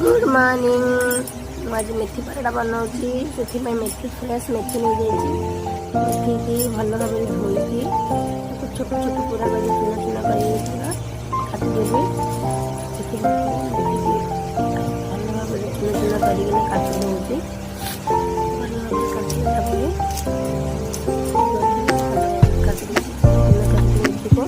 Good morning. आज मेथी पराठा बनाऊँगी से मेथी फ्रेश मेथी नहीं जाइए मेथी की भल भाव धोई छोट छोट पूरा कर चुना चुना कर काटिदेवी से भल भाव चुना चुना कर काटी दूसरी भल भाव काटिला मेथी को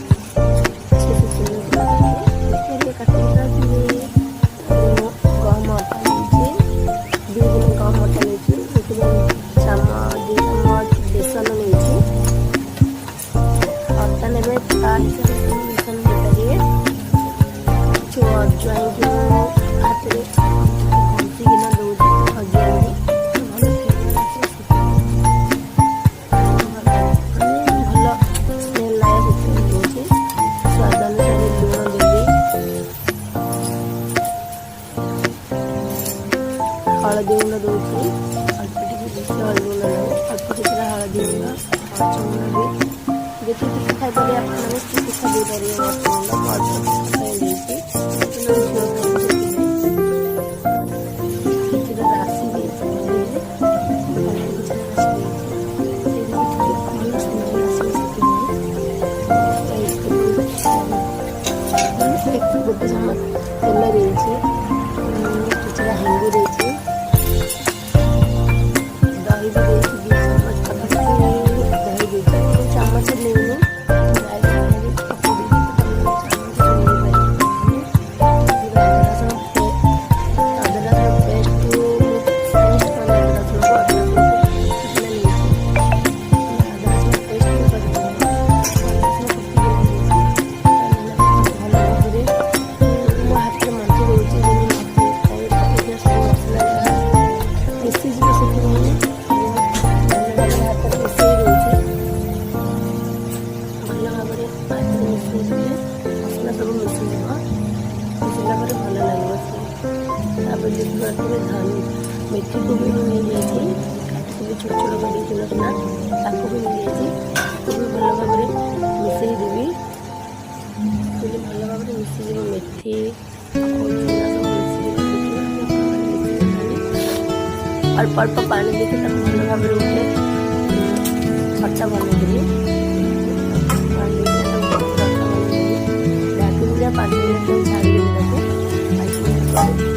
हलदी गुंड दूसरी अल्प टे हलदी गुंड अल्प टे हलदी गुंड देखिए टिके खाई आपने चिकित्सा दे पारे गोटे चम्मच तेल देती हेंगी देती दही भी देती 2 चम्मच दही देती चम्मच नहीं मसला सब मिसीज मिसला भल लगे मेथी को भी नहीं जाइए काटी छोट छोट कर चुना चुना ताको भी नहीं जाइए भल भाव मिसईदेवी भल भाव मिसीज मेथी अल्प अल्प पानी देखे भल भाव उठे खटा बनईदेवी 5 मिनट छाड़ी